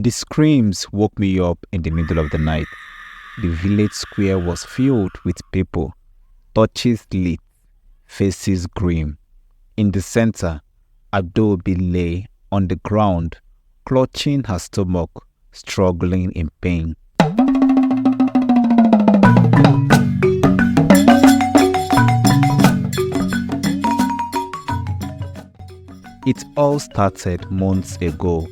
The screams woke me up in the middle of the night. The village square was filled with people, torches lit, faces grim. In the center, Adobe lay on the ground, clutching her stomach, struggling in pain. It all started months ago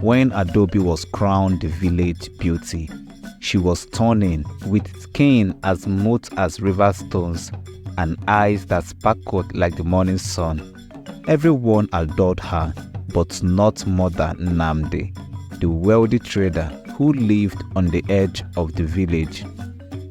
when Adobe was crowned the village beauty. She was stunning, with skin as smooth as river stones and eyes that sparkled like the morning sun. Everyone adored her, but not more than Nnamdi, the wealthy trader who lived on the edge of the village.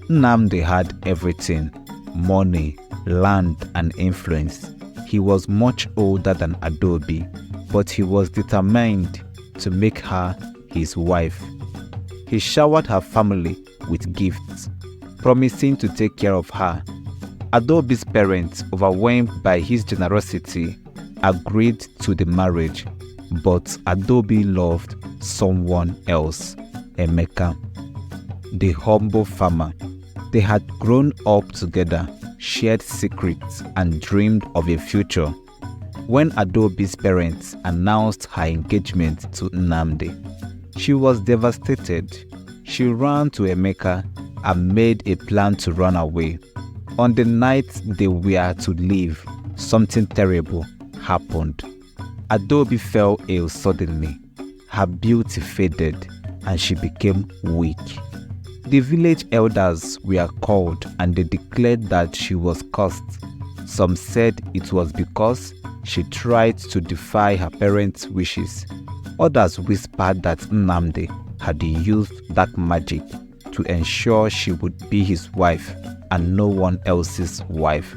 Nnamdi had everything: money, land, and influence. He was much older than Adobe, but he was determined to make her his wife. He showered her family with gifts, promising to take care of her. Adobe's parents, overwhelmed by his generosity, agreed to the marriage, but Adobe loved someone else, Emeka, the humble farmer. They had grown up together, shared secrets, and dreamed of a future. When Adobe's parents announced her engagement to Nnamdi, she was devastated. She ran to Emeka and made a plan to run away. On the night they were to leave, something terrible happened. Adobe fell ill suddenly. Her beauty faded and she became weak. The village elders were called and they declared that she was cursed. Some said it was because she tried to defy her parents' wishes. Others whispered that Nnamdi had used dark magic to ensure she would be his wife and no one else's wife.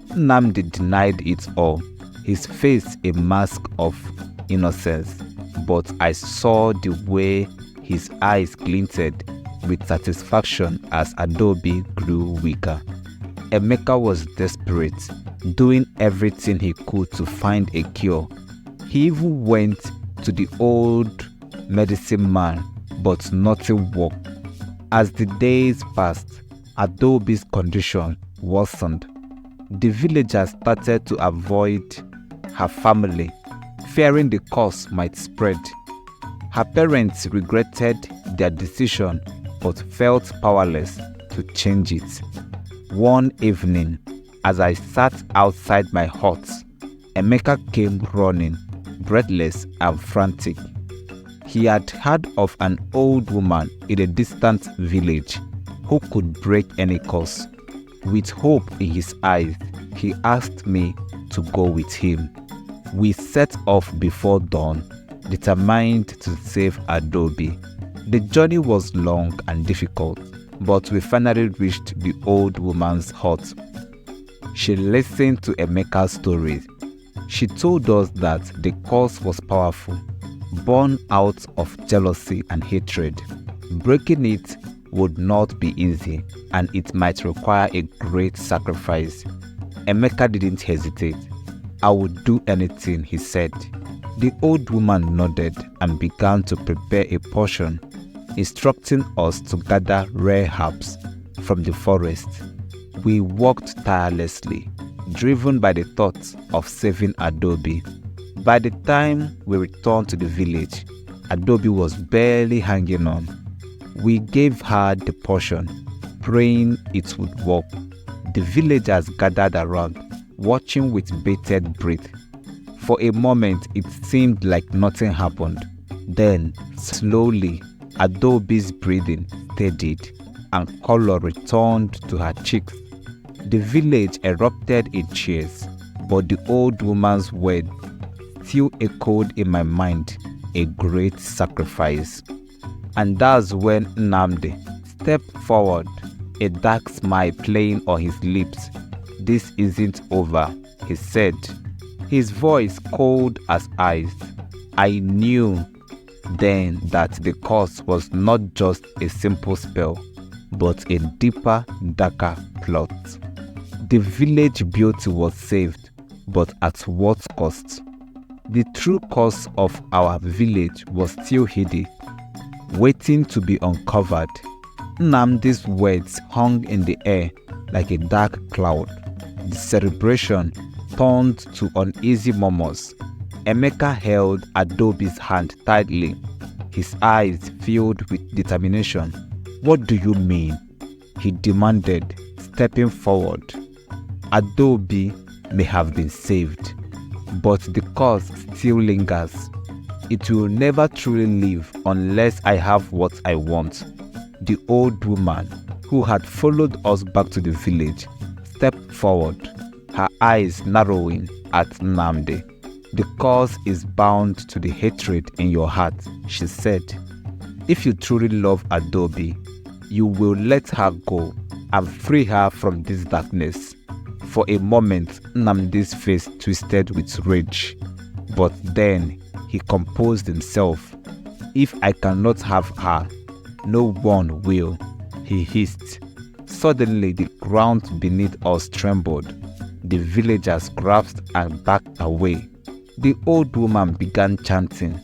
Nnamdi denied it all, his face a mask of innocence, but I saw the way his eyes glinted with satisfaction as Adobe grew weaker. Emeka was desperate, doing everything he could to find a cure. He even went to the old medicine man, but nothing worked. As the days passed, Adobe's condition worsened. The villagers started to avoid her family, fearing the curse might spread. Her parents regretted their decision but felt powerless to change it. One evening, as I sat outside my hut, Emeka came running, breathless and frantic. He had heard of an old woman in a distant village who could break any curse. With hope in his eyes, he asked me to go with him. We set off before dawn, determined to save Adobe. The journey was long and difficult, but we finally reached the old woman's hut. She listened to Emeka's stories. She told us that the curse was powerful, born out of jealousy and hatred. Breaking it would not be easy, and it might require a great sacrifice. Emeka didn't hesitate. "I would do anything," he said. The old woman nodded and began to prepare a potion, instructing us to gather rare herbs from the forest. We walked tirelessly, driven by the thought of saving Adobe. By the time we returned to the village, Adobe was barely hanging on. We gave her the potion, praying it would work. The villagers gathered around, watching with bated breath. For a moment, it seemed like nothing happened. Then, slowly, Adobe's breathing steadied and color returned to her cheeks. The village erupted in cheers, but the old woman's words still echoed in my mind: a great sacrifice. And that's when Nnamdi stepped forward, a dark smile playing on his lips. "This isn't over," he said, his voice cold as ice. I knew then that the curse was not just a simple spell, but a deeper, darker plot. The village beauty was saved, but at what cost? The true cause of our village was still hidden. waiting to be uncovered. Nnamdi's words hung in the air like a dark cloud. The celebration turned to uneasy murmurs. Emeka held Adaobi's hand tightly, his eyes filled with determination. "What do you mean?" he demanded, stepping forward. Adaobi may have been saved, but the curse still lingers. It will never truly leave unless I have what I want. The old woman, who had followed us back to the village, stepped forward, her eyes narrowing at Nnamdi. "The cause is bound to the hatred in your heart," she said. "If you truly love Adaobi, you will let her go and free her from this darkness." For a moment, Nnamdi's face twisted with rage, but then he composed himself. "If I cannot have her, no one will," he hissed. Suddenly, the ground beneath us trembled. The villagers grasped and backed away. The old woman began chanting,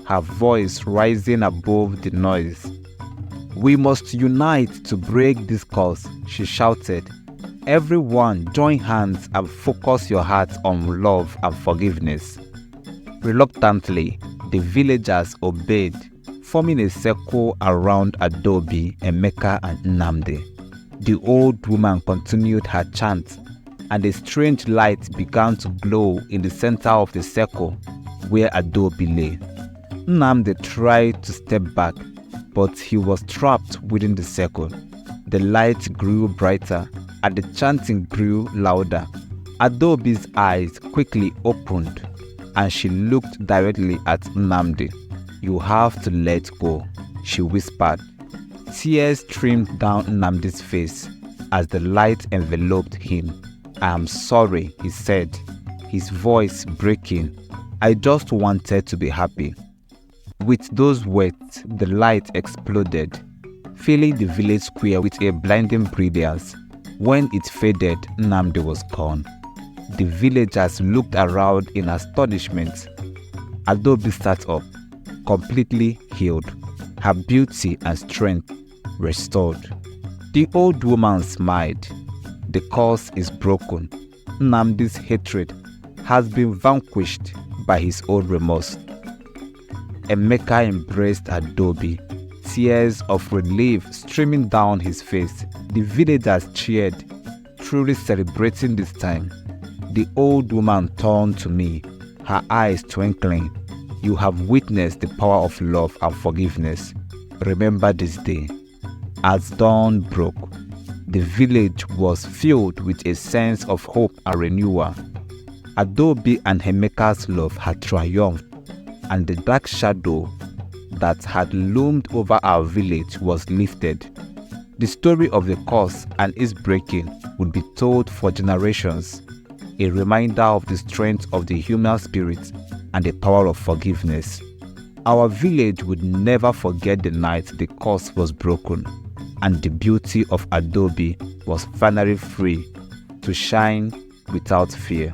her voice rising above the noise. "We must unite to break this curse," she shouted. "Everyone join hands and focus your hearts on love and forgiveness." Reluctantly, the villagers obeyed, forming a circle around Adaobi, Emeka, and Nnamdi. The old woman continued her chant, and a strange light began to glow in the center of the circle where Adaobi lay. Nnamdi tried to step back, but he was trapped within the circle. The light grew brighter, and the chanting grew louder. Adaobi's eyes quickly opened, and she looked directly at Nnamdi. "You have to let go," she whispered. Tears streamed down Nnamdi's face as the light enveloped him. "I am sorry," he said, his voice breaking. "I just wanted to be happy." With those words, the light exploded, filling the village square with a blinding brilliance. When it faded, Nnamdi was gone. The villagers looked around in astonishment. Adaobi sat up, completely healed, her beauty and strength restored. The old woman smiled. "The curse is broken. Nnamdi's hatred has been vanquished by his own remorse." Emeka embraced Adaobi, tears of relief streaming down his face. The villagers cheered, truly celebrating this time. The old woman turned to me, her eyes twinkling. "You have witnessed the power of love and forgiveness. Remember this day." As dawn broke, the village was filled with a sense of hope and renewal. Adaobi and Emeka's love had triumphed, and the dark shadow that had loomed over our village was lifted. The story of the curse and its breaking would be told for generations, a reminder of the strength of the human spirit and the power of forgiveness. Our village would never forget the night the curse was broken and the beauty of Adaobi was finally free to shine without fear.